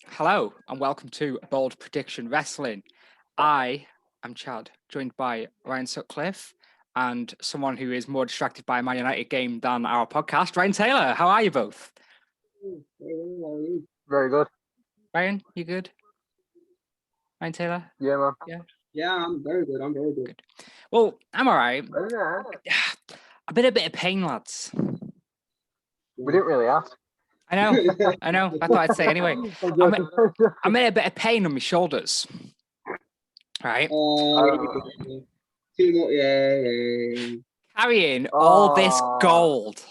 Hello and welcome to Bold Prediction Wrestling. I am Chad, joined by Ryan Sutcliffe and someone who is more distracted by a Man United game than our podcast, Ryan Taylor. How are you both? Very good. Ryan, you good? Ryan Taylor? Yeah, man. Yeah, I'm very good. Good. Well, I'm all right. I've been a bit of pain, lads. We didn't really ask. I know. I thought I'd say anyway. I'm in a bit of pain on my shoulders. Right? Too much, yeah. Carrying all this gold.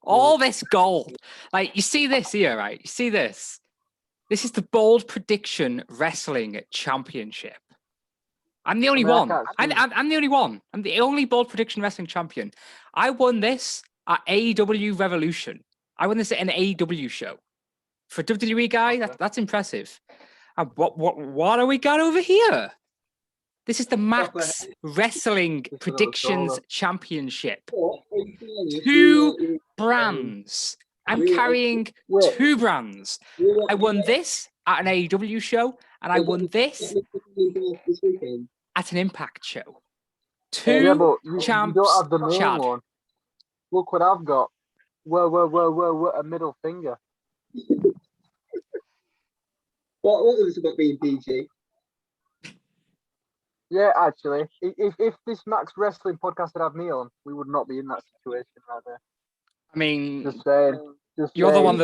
All this gold. Like, you see this here, right? You see this? This is the Bold Prediction Wrestling Championship. I'm the only one. I'm the only one. I'm the only Bold Prediction Wrestling champion. I won this at AEW Revolution. I won this at an AEW show. For a WWE guy, that's impressive. And what are we got over here? This is the Max Wrestling Predictions Championship. 2 brands. I'm carrying 2 brands. I won this at an AEW show, and I won this at an Impact show. 2 champs. You don't have the main Chad. one. Look what I've got. Whoa, a middle finger. What was this about being PG? Yeah, actually, if this Max Wrestling podcast had me on, we would not be in that situation right there. I mean, Just saying. You're the one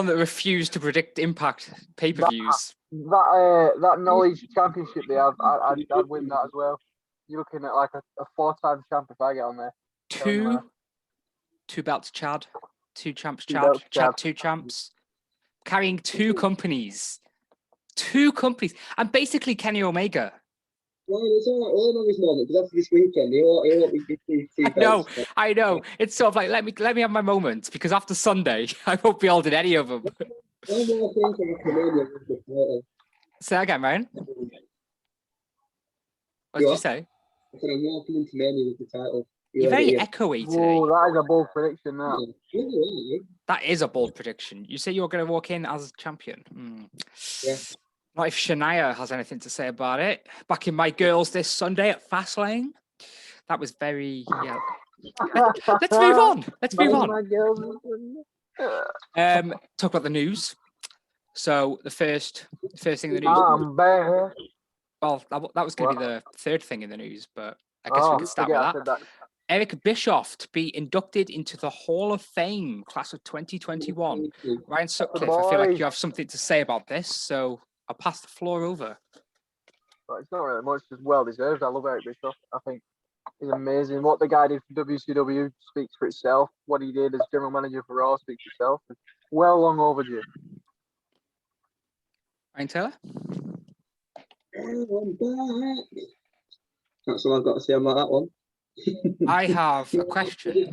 that refused to predict Impact pay-per-views. That knowledge championship they have, I'd win that as well. You're looking at like a 4-time champ if I get on there. 2 belts, Chad. 2 champs, Two Chad. belts, Chad, Chad. 2 champs. Carrying 2 companies. 2 companies. I'm basically Kenny Omega. Well, it's all right. All I know is moment because after this weekend, he won't be two I know. It's sort of like let me have my moments because after Sunday, I won't be holding any of them. One more thing for WrestleMania with the title. Say that again, Ryan. What did you say? I said I'm walking into Mania with the title. You're very echoey today. Oh, that is a bold prediction now. That is a bold prediction. You say you're going to walk in as champion. Yeah. Not if Shania has anything to say about it. Backing my girls this Sunday at Fastlane. That was very... Yeah. Let's move on. Talk about the news. So the first thing in the news... I'm back. Well, that was going to be the third thing in the news, but I guess we could start with that. Eric Bischoff to be inducted into the Hall of Fame class of 2021. Ryan Sutcliffe, I feel like you have something to say about this, so I'll pass the floor over. But it's not really much, just well deserved. I love Eric Bischoff. I think he's amazing. What the guy did for WCW speaks for itself. What he did as general manager for Raw speaks for itself. It's well long overdue. Ryan Taylor? I'm back. That's all I've got to say about that one. I have a question.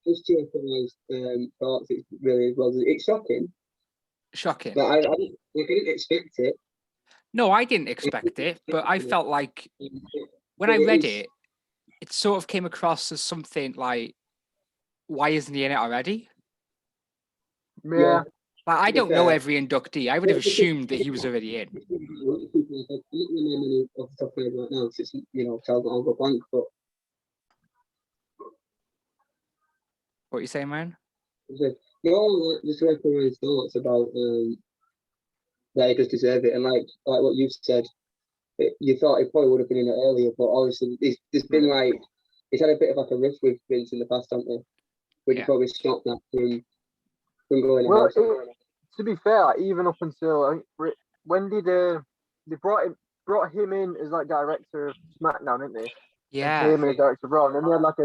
It's two thoughts. It's really well. It's shocking. Shocking. But I didn't expect it. No, I didn't expect it, but I felt like when I read it, it sort of came across as something like, why isn't he in it already? Yeah. Like, I don't know every inductee. I would have assumed that he was already in. I'm not remembering off the top of my head right now because it's, I'll go blank, but What are you saying, man? Just echoing his thoughts about that he does deserve it, and like what you've said, you thought he probably would have been in it earlier, but obviously there's been like he's had a bit of like a rift with Vince in the past, haven't they? Which probably stopped that from going. Well, to be fair, like, even up until I think when did they brought him in as like director of SmackDown, didn't they? Yeah. And him as director of Raw, and then they had like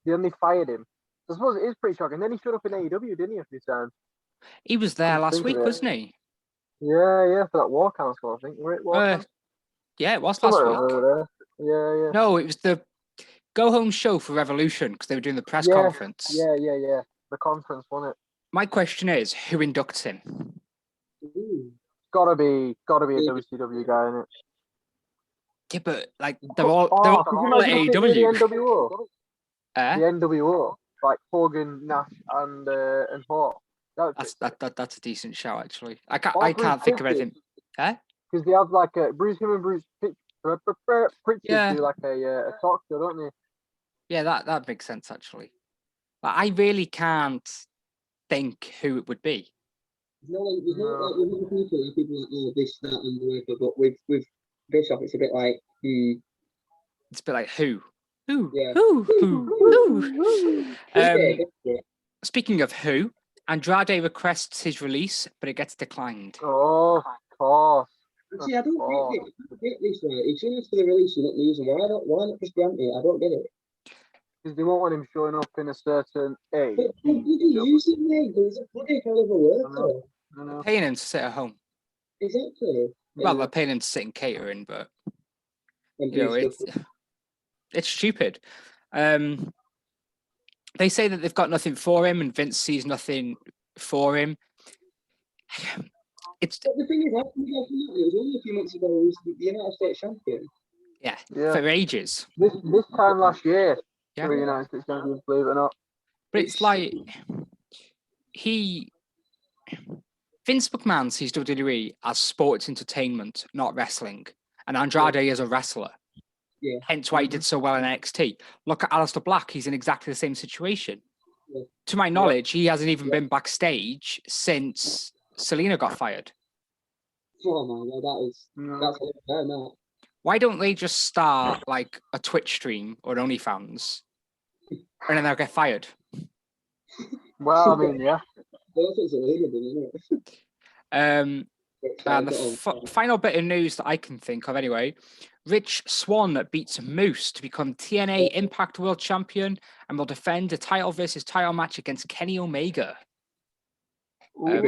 they only fired him. I suppose it is pretty shocking. Then he showed up in AEW, didn't he, a few times? He was there last week, wasn't he? Yeah, for that War Council, I think. Yeah, it was last week. Yeah. No, it was the go-home show for Revolution because they were doing the press conference. Yeah. The conference, wasn't it? My question is, who inducts him? Gotta be a WCW guy, innit? Yeah, but like they're all at AEW. The NWO. The NWO, like Hogan, Nash, and Hart. That's a decent shout, actually. I can't think of anything. Huh? Because they have like a him and Bruce Pritchard Yeah. do like a talk show, don't they? Yeah, that makes sense, actually. But I really can't think who it would be. There's no people like, oh, this, that, and whatever. But with Bischoff, it's a bit like, It's a bit like who? Yeah. Who? Speaking of who, Andrade requests his release, but it gets declined. Oh, of course. See, I don't get this right. It's just for the release, you're not losing. Why not just grant it? I don't get it. Because they won't want him showing up in a certain age. But use it, mate. There's a bloody hell of a work. They're paying him to sit at home. Exactly. Well, they're paying him to sit in catering, but you know, it's stupid. They say that they've got nothing for him, and Vince sees nothing for him. But the thing is, it was only a few months ago he was the United States champion. Yeah, for ages. This time last year, yeah, for the United States champion, believe it or not. But it's like Vince McMahon sees WWE as sports entertainment, not wrestling, and Andrade is a wrestler. Yeah. Hence why he did so well in NXT. Look at Aleister Black; he's in exactly the same situation. Yeah. To my knowledge, he hasn't even been backstage since Selena got fired. Oh my God, that's fair now. Why don't they just start like a Twitch stream or an OnlyFans, and then they'll get fired? Well, I mean, yeah. It's illegal, isn't it? And the final bit of news that I can think of, anyway, Rich Swann beats Moose to become TNA Impact World Champion and will defend a title versus title match against Kenny Omega. I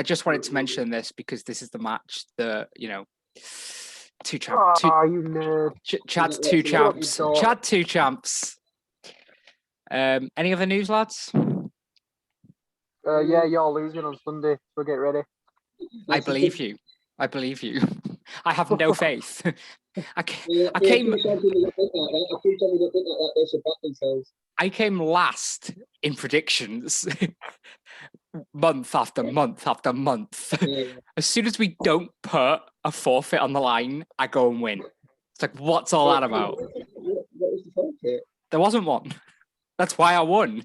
just wanted to mention this because this is the match that, you know, two champs. Chad's two champs. Chad two champs. Any other news, lads? Yeah, you're losing on Sunday, so get ready. I believe you. I have no faith. I came last in predictions month after month after month. As soon as we don't put a forfeit on the line, I go and win. It's like, what's all that about? What was the forfeit? There wasn't one. That's why I won.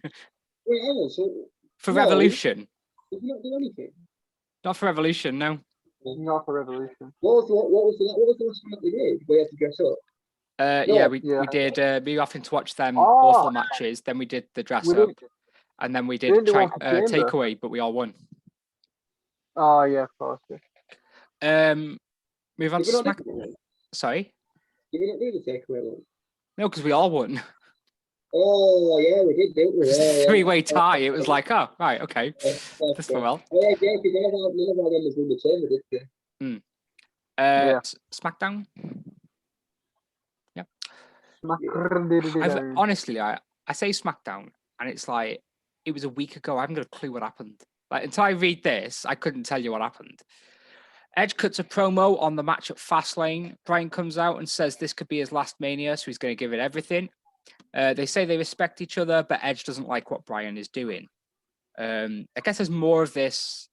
For Revolution. Did you not do anything? Not for Revolution, no. Not for Revolution. What was the last one that we did? We had to dress up. We did. We often to watch them awful matches. Then we did the dress up, and then we did takeaway, but we all won. Oh yeah, of course. Yeah. Move on to SmackDown. Sorry. Did we not do the takeaway one? No, because we all won. Oh yeah, we did, didn't we? Yeah, three-way tie. It was like, oh right, okay, this went well. Oh, yeah, because none of our members won the chamber, did they? SmackDown. Yeah. Honestly, I say SmackDown, and it's like it was a week ago. I haven't got a clue what happened. Like until I read this, I couldn't tell you what happened. Edge cuts a promo on the match at Fastlane. Bryan comes out and says this could be his last Mania, so he's going to give it everything. They say they respect each other, but Edge doesn't like what Bryan is doing. I guess there's more of this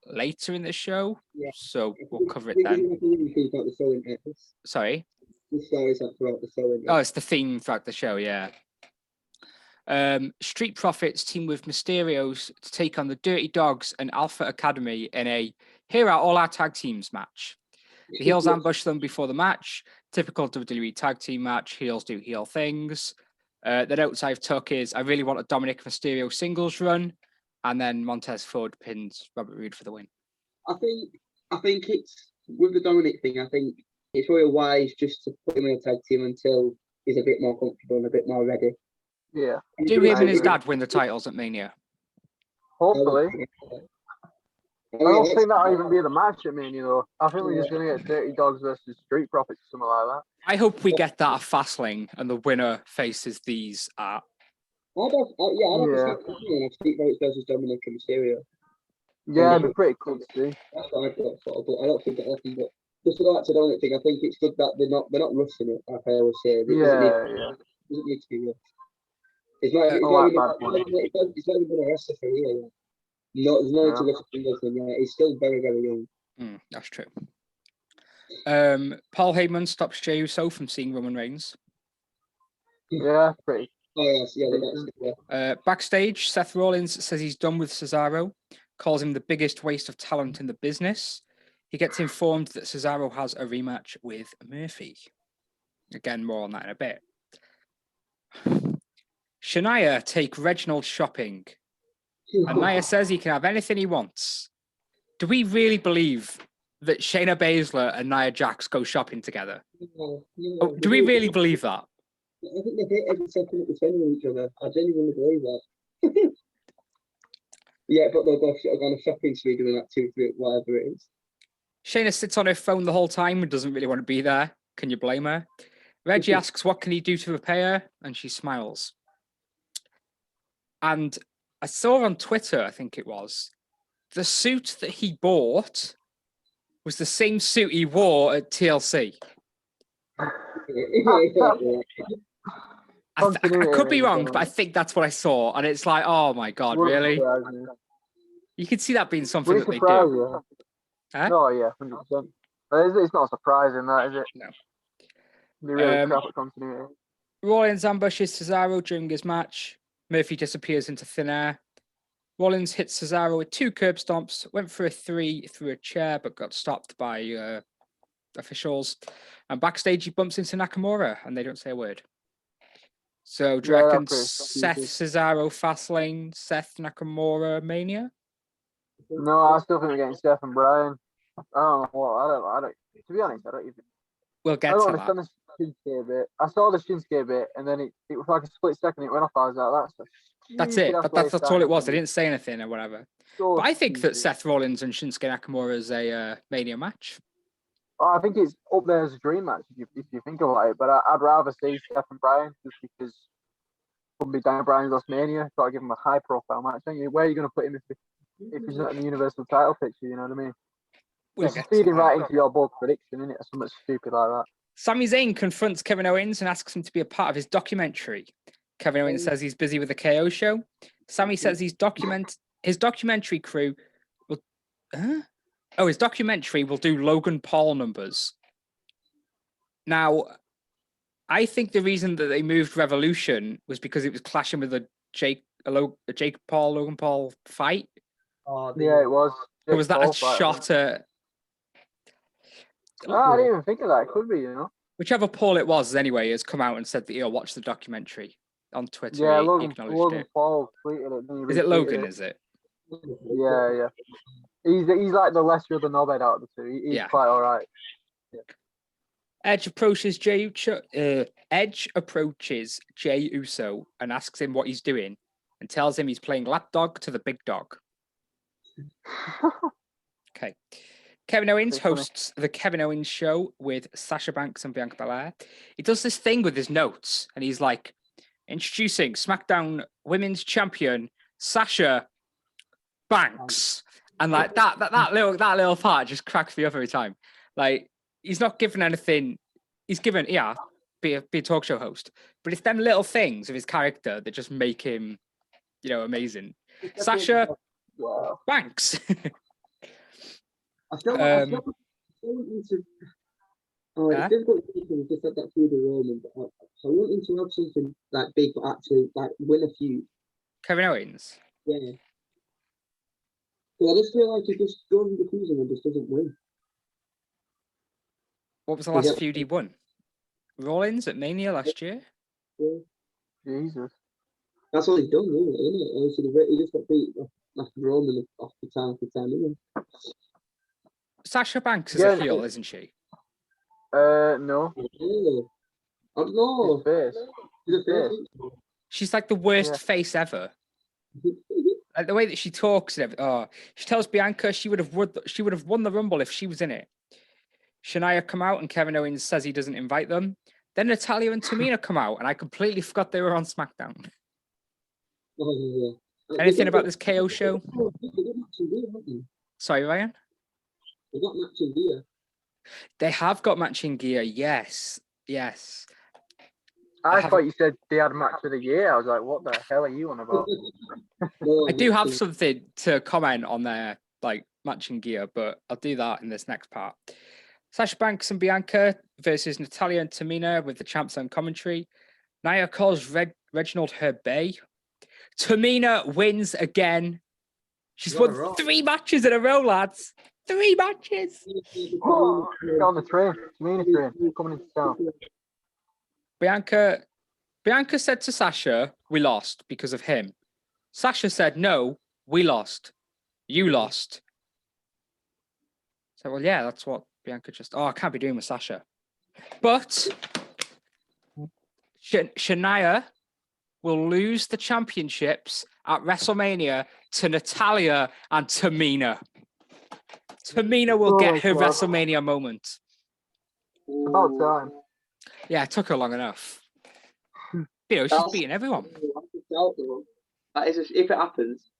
later in the show, so we'll cover it then. Sorry? Oh, it's the theme throughout the show, yeah. Street Profits team with Mysterios to take on the Dirty Dogs and Alpha Academy in a Here Are All Our Tag Teams match. The heels ambush them before the match. Typical WWE tag team match. Heels do heel things. The notes I've took is I really want a Dominic Mysterio singles run, and then Montez Ford pins Robert Roode for the win. I think it's with the Dominic thing. I think it's really wise just to put him in a tag team until he's a bit more comfortable and a bit more ready. Yeah. Do him and his dad win the titles at Mania? Hopefully. I don't think that'll even be the match at Mania, though. I think we're just going to get Dirty Dogs versus Street Profits or something like that. I hope we get that at Fastlane and the winner faces these at... I'd have Street Profits versus Dominic and Mysterio. Yeah, it'd be pretty cool to see. That's what I've got, sort of, but I don't think that'll happen. But just for that Dominic thing, I think it's good that they're not rushing it, like I always say. It doesn't need to be rushed. It's not Bad boy. it's not even a wrestler for real. No, there's no Yeah. to wrestling for him yet. He's still very, very young. That's true. Paul Heyman stops Jey Uso from seeing Roman Reigns. Yeah, pretty. Oh yes, yeah. Backstage, Seth Rollins says he's done with Cesaro, calls him the biggest waste of talent in the business. He gets informed that Cesaro has a rematch with Murphy. Again, more on that in a bit. Shania take Reginald shopping. And Nia says he can have anything he wants. Do we really believe that Shayna Baszler and Nia Jax go shopping together? No, Do we really believe that? I think they hate every second at defending each other. I genuinely believe that. Yeah, but they'll go on a shopping spree doing that 2, 3, whatever it is. Shayna sits on her phone the whole time and doesn't really want to be there. Can you blame her? Reggie asks what can he do to repay her, and she smiles. And I saw on Twitter, I think it was, the suit that he bought was the same suit he wore at TLC. I could be wrong, but I think that's what I saw. And it's like, oh my God, really? You could see that being something that they do. You? Huh? No, yeah, 100%. It's not surprising, that, is it? No. Be really crap at continuity. Rollins ambushes Cesaro during his match. Murphy disappears into thin air. Rollins hits Cesaro with 2 curb stomps, went for a 3 through a chair, but got stopped by officials. And backstage, he bumps into Nakamura, and they don't say a word. So, do you reckon Seth, Cesaro, Fastlane, Seth, Nakamura, Mania? No, I still think we're getting Seth and Bryan. I don't know what. I don't. To be honest, I don't even. We'll get I don't to that. understand the Shinsuke bit. I saw the Shinsuke bit, and then it was like a split second. It went off. I was like, that's it. That's all it was. They didn't say anything or whatever. So but I think that Seth Rollins and Shinsuke Nakamura is a Mania match. I think it's up there as a dream match if you think about it. But I'd rather see Seth and Bryan just because wouldn't be Daniel Bryan's last Mania. Got to give him a high profile match. Don't you? Where are you going to put him if he's not in the Universal title picture? You know what I mean? It's feeding right into your bold prediction, isn't it? Or something stupid like that. Sami Zayn confronts Kevin Owens and asks him to be a part of his documentary. Kevin Owens says he's busy with the KO show. Sami says his documentary crew will. His documentary will do Logan Paul numbers. Now, I think the reason that they moved Revolution was because it was clashing with a Jake Paul, Logan Paul fight. Oh, yeah, it was. Or was that a shot at... I didn't even think of that. It could be, you know. Whichever Paul it was, anyway, has come out and said that he'll watch the documentary on Twitter. Yeah, Logan Paul tweeted it. Is it Logan, is it? Yeah. He's like the lesser of the knobhead out of the two. He's quite all right. Yeah. Edge approaches Jey Uso and asks him what he's doing and tells him he's playing lapdog to the big dog. Okay. Kevin Owens hosts the Kevin Owens show with Sasha Banks and Bianca Belair. He does this thing with his notes and he's like, introducing SmackDown Women's Champion Sasha Banks. And like that little part just cracks me up every time. Like, he's not given anything. He's given, be a talk show host. But it's them little things of his character that just make him, amazing. Sasha Banks. I still want to. It's difficult to just have that feud with Roman, but I want him to have something like big, but actually like win a feud. Kevin Owens. Yeah. I just feel like he just goes into the season and just doesn't win. What was the last feud he won? Rollins at Mania last year? Yeah. Jesus. That's all he's done, really, isn't it? Obviously, he just got beat after Roman off the time, isn't he? Sasha Banks is a heel, isn't she? No. I don't know. She's a face. She's like the worst face ever. Like the way that she talks and everything. She tells Bianca she would have won the Rumble if she was in it. Shania come out and Kevin Owens says he doesn't invite them. Then Natalya and Tamina come out and I completely forgot they were on SmackDown. Anything about this KO show? Sorry, Ryan? They got matching gear. They have got matching gear, yes. I thought you said they had match of the year. I was like, what the hell are you on about? I do have something to comment on their like matching gear, but I'll do that in this next part. Sasha Banks and Bianca versus Natalya and Tamina with the champs on commentary. Nia calls Reginald her bae. Tamina wins again. She's won 3 matches in a row, lads. 3 matches. Oh, get on the train. Tamina train. Coming into town. Bianca said to Sasha, we lost because of him. Sasha said, no, we lost. You lost. So, well, yeah, that's what Bianca just... Oh, I can't be doing with Sasha. But Shania will lose the championships at WrestleMania to Natalya and Tamina. Tamina will get her WrestleMania moment. It's about time. Yeah, it took her long enough. You know, she's beating everyone. That is, if it happens.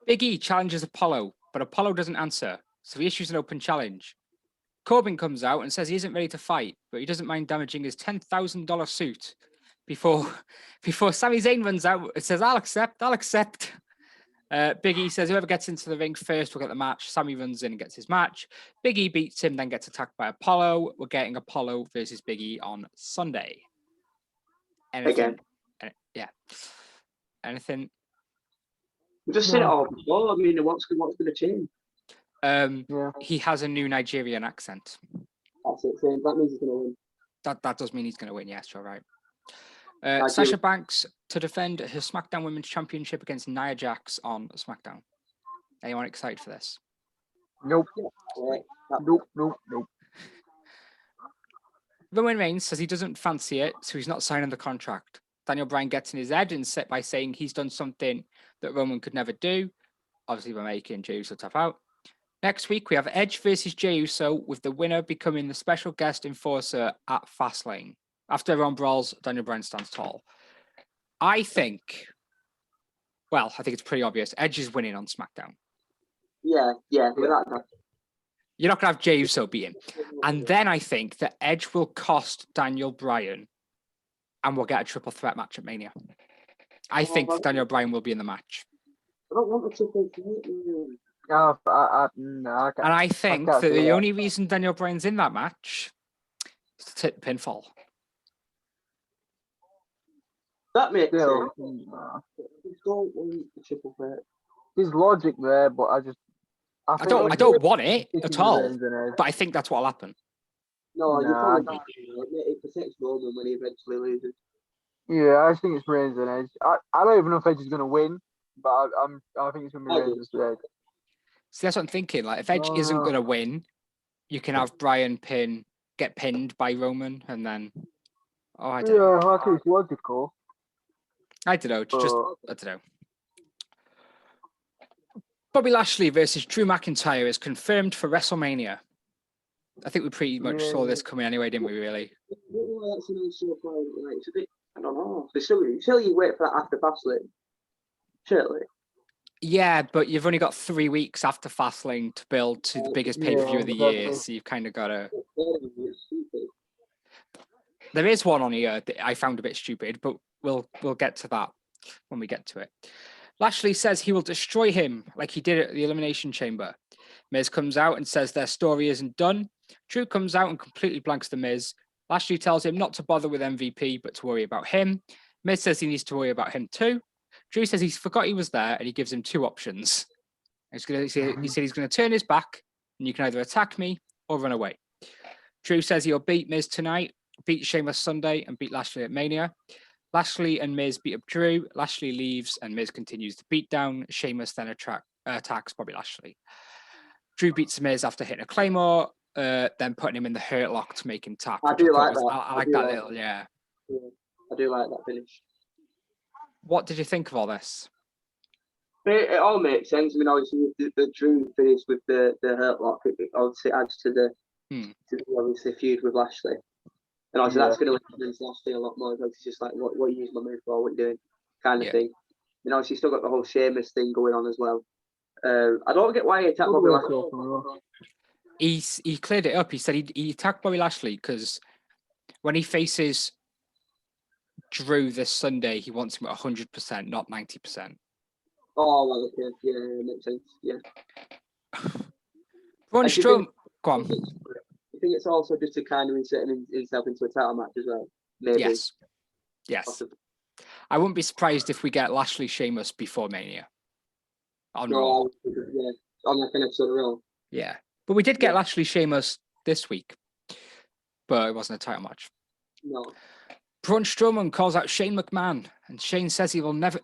Big E challenges Apollo, but Apollo doesn't answer, so he issues an open challenge. Corbin comes out and says he isn't ready to fight, but he doesn't mind damaging his $10,000 suit before Sami Zayn runs out and says, I'll accept. Big E says whoever gets into the ring first will get the match. Sami runs in and gets his match. Big E beats him, then gets attacked by Apollo. We're getting Apollo versus Big E on Sunday. Anything? Yeah. Anything? We just said it all before. I mean, what's going to change? He has a new Nigerian accent. That's it. So that means he's going to win. That does mean he's going to win. Yes, you're right. Sasha Banks to defend her SmackDown Women's Championship against Nia Jax on SmackDown. Anyone excited for this? Nope. Nope. Roman Reigns says he doesn't fancy it, so he's not signing the contract. Daniel Bryan gets in his head and set by saying he's done something that Roman could never do. Obviously, we're making Jey Uso tap out. Next week, we have Edge versus Jey Uso, with the winner becoming the special guest enforcer at Fastlane. After everyone brawls, Daniel Bryan stands tall. I think it's pretty obvious. Edge is winning on SmackDown. Yeah. Without that. You're not going to have Jey Uso beat him. And then I think that Edge will cost Daniel Bryan and we'll get a triple threat match at Mania. I think Daniel Bryan will be in the match. I don't want a triple threat. No, and I think that the only reason Daniel Bryan's in that match is to take the pinfall. That makes sense. Don't want a triple threat. There's logic there, but I don't want it at all, but I think that's what'll happen. No, you probably not. It protects Roman when he eventually loses. Yeah, I think it's Reigns and Edge. I don't even know if Edge is going to win, but I think it's going to be Reigns and Edge. See, that's what I'm thinking. Like, if Edge isn't going to win, you can have Bryan get pinned by Roman, and then I don't know. Yeah, I think it's logical. I don't know. I don't know. Bobby Lashley versus Drew McIntyre is confirmed for WrestleMania. I think we pretty much saw this coming anyway, didn't we, really? I don't know. Surely you wait for that after Fastlane. Surely. Yeah, but you've only got 3 weeks after Fastlane to build to the biggest pay-per-view of the year, so you've kind of got to... There is one on here that I found a bit stupid, but we'll get to that when we get to it. Lashley says he will destroy him like he did at the Elimination Chamber. Miz comes out and says their story isn't done. Drew comes out and completely blanks the Miz. Lashley tells him not to bother with MVP, but to worry about him. Miz says he needs to worry about him too. Drew says he forgot he was there and he gives him 2 options. He said he's going to turn his back and you can either attack me or run away. Drew says he'll beat Miz tonight, beat Sheamus Sunday, and beat Lashley at Mania. Lashley and Miz beat up Drew. Lashley leaves and Miz continues the beatdown. Sheamus then attacks Bobby Lashley. Drew beats Miz after hitting a Claymore, then putting him in the Hurt Lock to make him tap. I do like that. I like that little, yeah. I do like that finish. What did you think of all this? It all makes sense. I mean, obviously, the Drew finish with the Hurt Lock, it obviously adds to the obviously feud with Lashley. And obviously, that's going to influence Lashley a lot more. It's just like, what you use my move for, what you doing, kind of thing. And obviously, you still got the whole Sheamus thing going on as well. I don't get why he attacked Bobby Lashley. He cleared it up. He said he attacked Bobby Lashley because when he faces Drew this Sunday, he wants him at 100%, not 90%. Oh, well, okay. Yeah, makes sense. Yeah. Braun And do you Strowman, think- go on. I think it's also just to kind of insert himself into a title match as well. Maybe. Yes. Possibly. I wouldn't be surprised if we get Lashley Sheamus before Mania. On Raw. No, yeah, on like an episode of Raw. Yeah. But we did get Yeah. Lashley Sheamus this week. But it wasn't a title match. No. Braun Strowman calls out Shane McMahon, and Shane says he would never,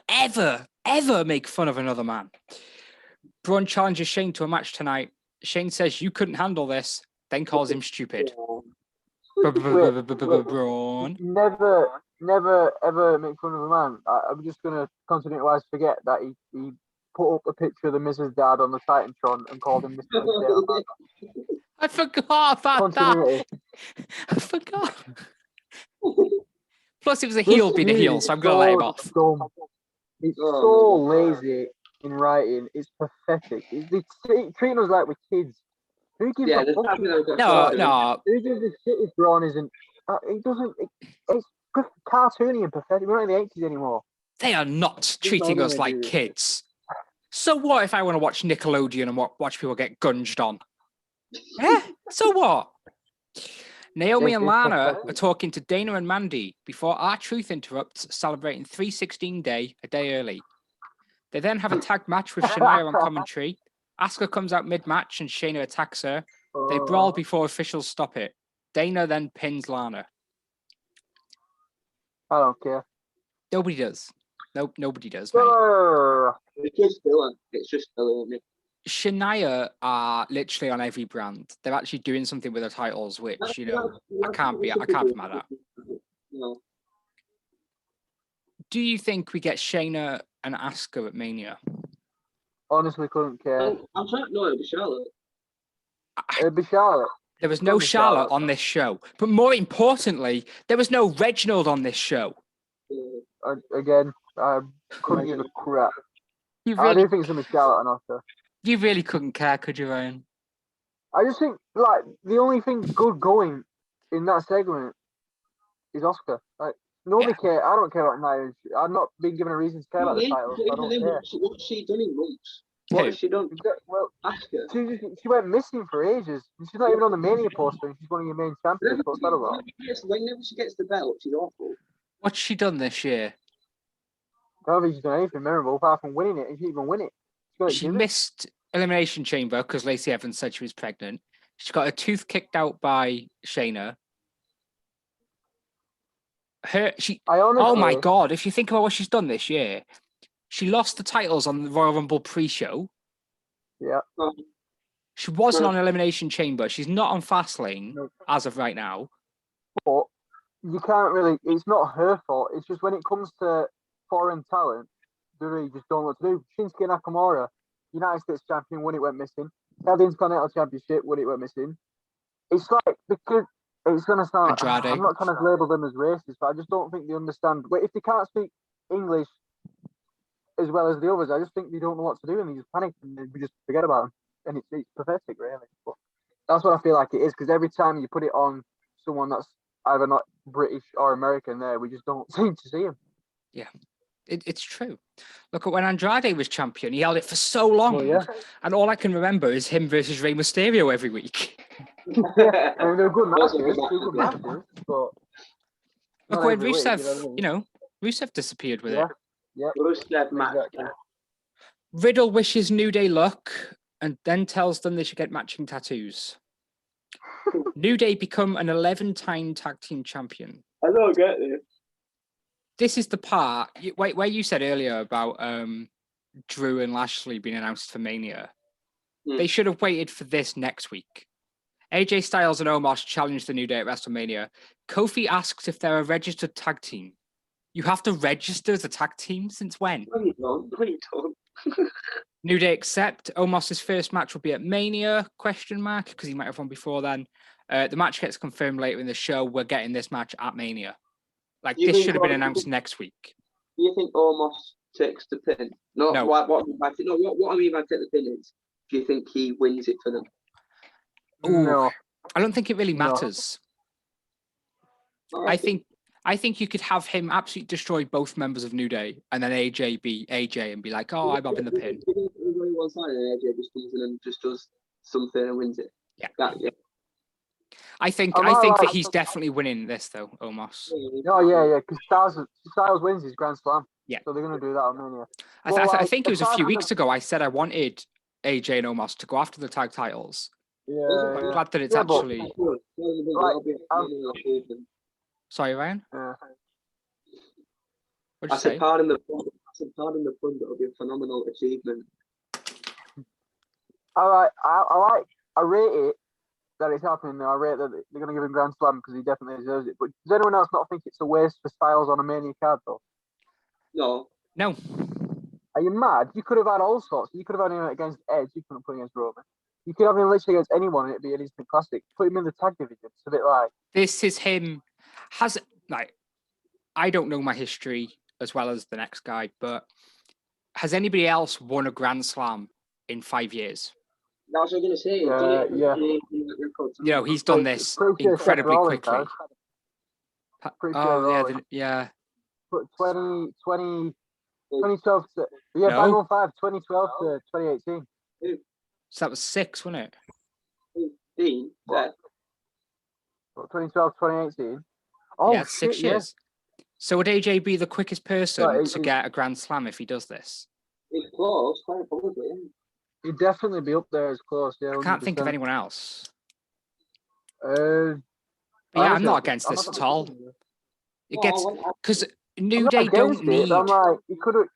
ever make fun of another man. Braun challenges Shane to a match tonight. Shane says you couldn't handle this, then calls him stupid. Braun. Never, ever make fun of a man. I'm just going to continue-wise forget that he put up a picture of the Mrs. Dad on the Titantron and called him Mr. Potato Man. I forgot about that. I forgot. Plus, it was a heel being a heel, so I'm going to let him off. Dumb. It's so lazy in writing. It's pathetic. They treating us like we're kids. Who gives a fuck? No. Who gives a shit if Braun isn't? It doesn't. It's cartoony and pathetic. We're not in the 80s anymore. They are not treating us like kids. So what if I want to watch Nickelodeon and watch people get gunged on? Yeah, so what? Naomi and Lana are talking to Dana and Mandy before R-Truth interrupts, celebrating 316 Day a day early. They then have a tag match with Shania on commentary. Asuka comes out mid-match and Shayna attacks her. They brawl before officials stop it. Dana then pins Lana. I don't care. Nobody does. Nope, nobody does, mate. It's just filler, isn't it? Shania are literally on every brand. They're actually doing something with their titles, which, I can't be mad at. No. Do you think we get Shayna and Asuka at Mania? Honestly, couldn't care. I'm trying to know it'd be Charlotte. It'd be Charlotte. There was no Charlotte on this show. But more importantly, there was no Reginald on this show. Again, I couldn't give a crap. I do think it's going to be Charlotte and Asuka. You really couldn't care, could you, Ryan? I just think, like, the only thing good going in that segment is Asuka. Like, nobody care. I don't care about Nia. I've not been given a reason to care about the title. So I don't care. What's she done in months? What has she done? Well, Asuka. She went missing for ages. She's not even on the Mania poster. And she's one of your main champions. What's that about? Whenever she gets the belt, she's awful. What's she done this year? I don't think she's done anything memorable apart from winning it. And she didn't even win it. She missed Elimination Chamber because Lacey Evans said she was pregnant. She got her tooth kicked out by Shayna. Oh my God, if you think about what she's done this year, she lost the titles on the Royal Rumble pre-show. Yeah. She wasn't on Elimination Chamber. She's not on Fastlane as of right now. But you can't really, it's not her fault. It's just when it comes to foreign talent, they really just don't know what to do. Shinsuke Nakamura, United States champion, when it went missing. Had the Intercontinental Championship when it went missing. It's like, because it's going to sound, Andrade. I'm not trying to label them as racist, but I just don't think they understand. But if they can't speak English as well as the others, I just think they don't know what to do and they just panic and we just forget about them. And it's pathetic, really. But that's what I feel like it is, because every time you put it on someone that's either not British or American there, we just don't seem to see him. Yeah. It's true. Look at when Andrade was champion, he held it for so long. Well, yeah. And all I can remember is him versus Rey Mysterio every week. Yeah, I mean, they're good matches. But look when Rusev, Rusev disappeared with it. Yeah. Rusev match. Exactly. Riddle wishes New Day luck and then tells them they should get matching tattoos. New Day become an 11-time tag team champion. I don't get this. This is the part where you said earlier about Drew and Lashley being announced for Mania. They should have waited for this next week. AJ Styles and Omos challenged the New Day at WrestleMania. Kofi asks if they're a registered tag team. You have to register as a tag team? Since when? No, you don't. New Day accept. Omos's first match will be at Mania, ? Because he might have won before then. The match gets confirmed later in the show. We're getting this match at Mania. Like, this should have been announced next week. Do you think Omos takes the pin? No. What I mean by take the pin is, do you think he wins it for them? No. I don't think it really matters. No. I think I think you could have him absolutely destroy both members of New Day, and then AJ be AJ and be like, "Oh, I'm having the pin." One side and AJ just comes in and just does something and wins it. Yeah. I think that he's definitely winning this though, Omos. Oh yeah, because Styles wins his Grand Slam. Yeah. So they're gonna do that on Mania. I think it was a few weeks ago. I said I wanted AJ and Omos to go after the tag titles. Yeah. I'm glad that it's actually. Sorry, Ryan. Yeah. I said, pardon the pun, but it'll be a phenomenal achievement. All right, I rate it that it's happening now. I rate that they're going to give him Grand Slam because he definitely deserves it. But does anyone else not think it's a waste for Styles on a Mania card though? No. Are you mad? You could have had all sorts. You could have had him against Edge. You couldn't put him against Roman. You could have him literally against anyone and it'd be an instant classic. Put him in the tag division. It's a bit like this is him. I don't know my history as well as the next guy, but has anybody else won a Grand Slam in 5 years? That's what I'm going to say. Yeah. He's done this incredibly quickly. Yeah. 2012 to 2012 to 2018. So that was 6, wasn't it? 2012 2018. Oh, yeah, 6 years. So would AJ be the quickest person to get a Grand Slam if he does this? It's close, quite probably. He'd definitely be up there as close. Yeah, 100%. I can't think of anyone else. Yeah, I'm not against this at all. It gets because New Day don't need. I'm like, you could have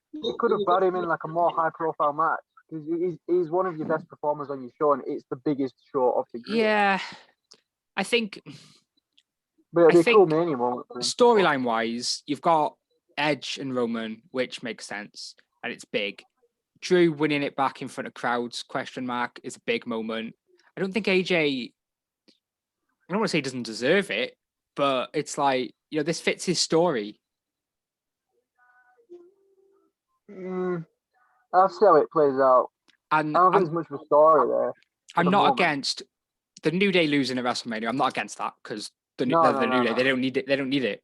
brought him in like a more high-profile match because he's one of your best performers on your show, and it's the biggest show of the year. Yeah, I think. But it'd be a cool Mania moment. Storyline-wise, you've got Edge and Roman, which makes sense, and it's big. Drew winning it back in front of crowds, ? Is a big moment. I don't think AJ. I don't want to say he doesn't deserve it, but it's like, this fits his story. I'll see how it plays out. And I don't think there's much of a story there. I'm not against the New Day losing at WrestleMania. I'm not against that because the New Day, they don't need it. They don't need it.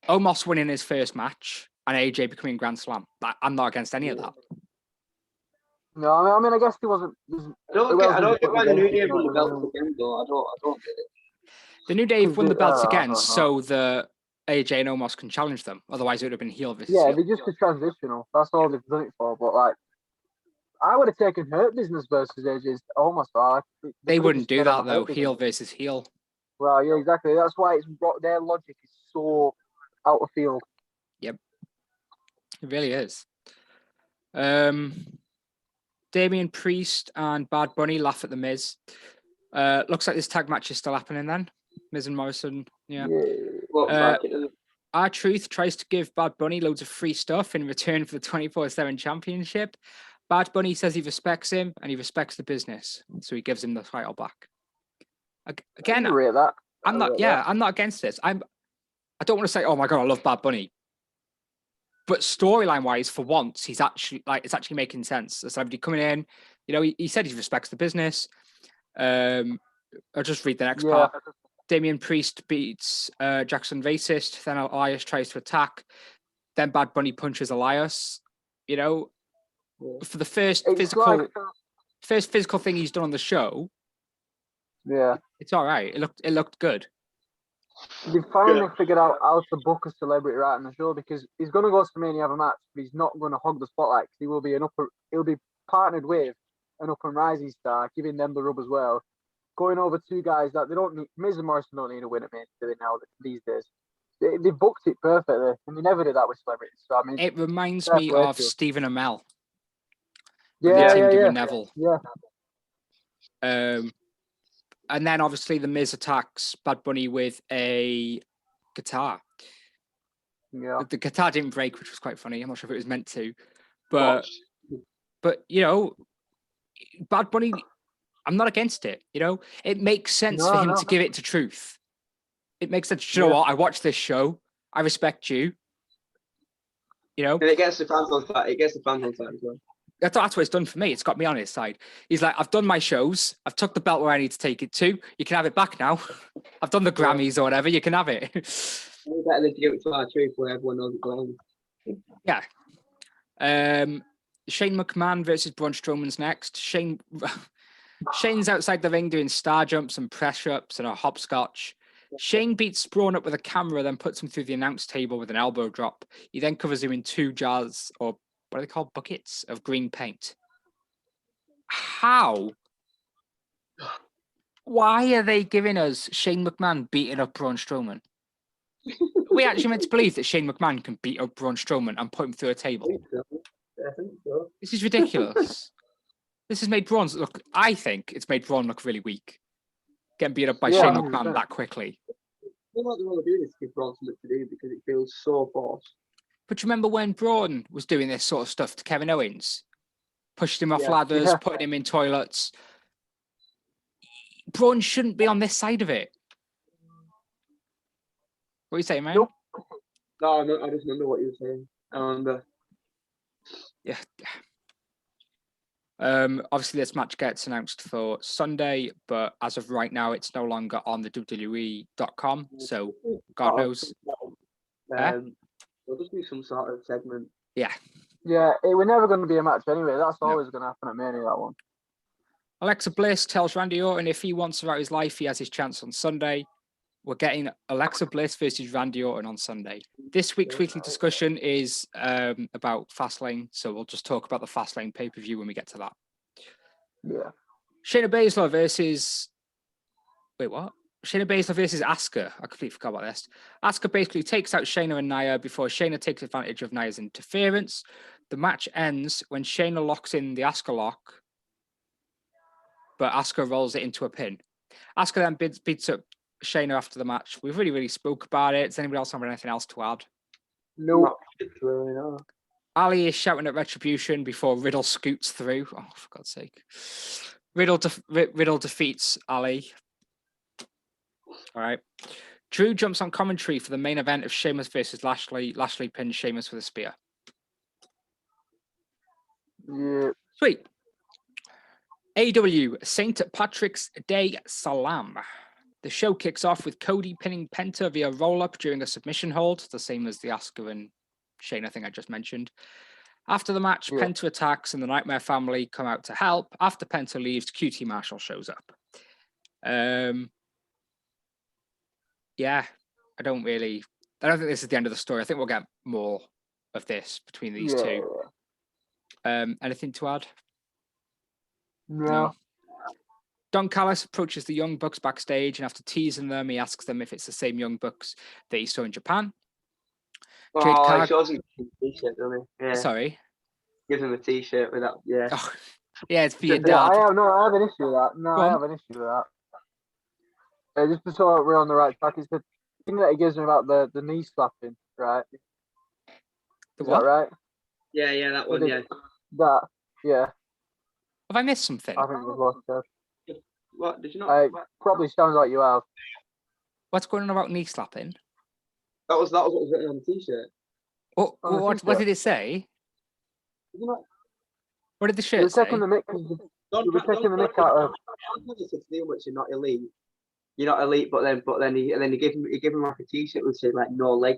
Omos winning his first match and AJ becoming Grand Slam. I'm not against any of that. No, I mean, I guess there wasn't. I don't get why the New Day won the belts again, though. I don't get it. The New Day won the belts again, so the AJ and Omos can challenge them. Otherwise, it would have been heel versus heel. They're just a transitional. That's all they've done it for. But like, I would have taken Hurt Business versus AJ's Omos. They wouldn't do that though. Heel versus heel. Well, yeah, exactly. That's why their logic is so out of field. Yep, it really is. Damian Priest and Bad Bunny laugh at the Miz. Looks like this tag match is still happening then. Miz and Morrison. Yeah. R-Truth tries to give Bad Bunny loads of free stuff in return for the 24/7 championship. Bad Bunny says he respects him and he respects the business, so he gives him the title back. Again, I'm not against this. I don't want to say, oh my god, I love Bad Bunny. But storyline wise, for once, he's actually it's actually making sense. As somebody coming in, he said he respects the business. I'll just read the next part. Damian Priest beats Jackson Racist. Then Elias tries to attack. Then Bad Bunny punches Elias. For the first physical thing he's done on the show. Yeah, it's all right. It looked good. They finally figured out how to book a celebrity right on the show because he's going to go to Mania have a match, but he's not going to hog the spotlight. He'll be partnered with an up and rising star, giving them the rub as well. Going over two guys that they don't need. Miz and Morrison don't need a win at Mania, do they now these days? They booked it perfectly, and they never did that with celebrities. So I mean, it reminds me of Stephen Amell. Yeah. Neville. Yeah. And then obviously the Miz attacks Bad Bunny with a guitar. Yeah. The guitar didn't break, which was quite funny. I'm not sure if it was meant to, but Bad Bunny, I'm not against it. It makes sense for him to give it to Truth. It makes sense. You know what? I watched this show. I respect you. And it gets the fans on side. As well. That's what it's done for me. It's got me on his side. He's like, I've done my shows. I've took the belt where I need to take it to. You can have it back now. I've done the Grammys or whatever. You can have it. It's better than to give it to our truth where everyone knows it's going. Yeah. Shane McMahon versus Braun Strowman's next. Shane's outside the ring doing star jumps and press ups and a hopscotch. Shane beats Braun up with a camera, then puts him through the announce table with an elbow drop. He then covers him in 2 jars, or what are they called? Buckets of green paint. How? Why are they giving us Shane McMahon beating up Braun Strowman? We actually meant to believe that Shane McMahon can beat up Braun Strowman and put him through a table. I think so. This is ridiculous. This has made Braun look. I think it's made Braun look really weak. Getting beat up by Shane McMahon that quickly. I feel like they want to do this to give Braun something to do because it feels so forced. But you remember when Braun was doing this sort of stuff to Kevin Owens? Pushed him off ladders, putting him in toilets. Braun shouldn't be on this side of it. What are you saying, man? Nope. No, I just remember what you were saying. I remember. Yeah. Obviously, this match gets announced for Sunday, but as of right now, it's no longer on the WWE.com. So God knows. We'll just do some sort of segment. Yeah. Yeah, it was never going to be a match anyway. That's always going to happen at Mania, that one. Alexa Bliss tells Randy Orton if he wants about his life, he has his chance on Sunday. We're getting Alexa Bliss versus Randy Orton on Sunday. This week's weekly discussion is about Fastlane, so we'll just talk about the Fastlane pay-per-view when we get to that. Yeah. Shayna Baszler versus... Wait, what? Shayna Baszler versus Asuka. I completely forgot about this. Asuka basically takes out Shayna and Nia before Shayna takes advantage of Nia's interference. The match ends when Shayna locks in the Asuka lock, but Asuka rolls it into a pin. Asuka then beats up Shayna after the match. We've really spoke about it. Does anybody else have anything else to add? No. Really, no. Ali is shouting at Retribution before Riddle scoots through. Oh, for God's sake. Riddle defeats Ali. All right. Drew jumps on commentary for the main event of Sheamus versus Lashley. Lashley pins Sheamus with a spear. Yeah. Sweet. AEW St. Patrick's Day Salam. The show kicks off with Cody pinning Penta via roll-up during a submission hold, the same as the Asuka and Shayna thing I just mentioned. After the match, Penta attacks and the Nightmare Family come out to help. After Penta leaves, QT Marshall shows up. Yeah, I don't think this is the end of the story. I think we'll get more of this between these two. Anything to add? No. Don Callis approaches the Young Bucks backstage, and after teasing them, he asks them if it's the same Young Bucks that he saw in Japan. He shows him a t-shirt, doesn't he? Yeah. Sorry? Gives him a t-shirt with that, yeah. Oh, yeah, it's for your Yeah, dad. I have an issue with that. No, I have an issue with that. Just so we're on the right track, it's the thing that he gives me about the knee slapping, right? The Is what? that right? Yeah, that one, yeah. That, yeah. Have I missed something? I think it was what I said. What, did you not? Probably sounds like you have. What's going on about knee slapping? That was what was written on the t-shirt. What did it say? Did you not? What did the shirt You're say? taking the mic. You were taking the mic out of. Which you're not elite. You're not elite, but then he gave him like a t-shirt which said like no leg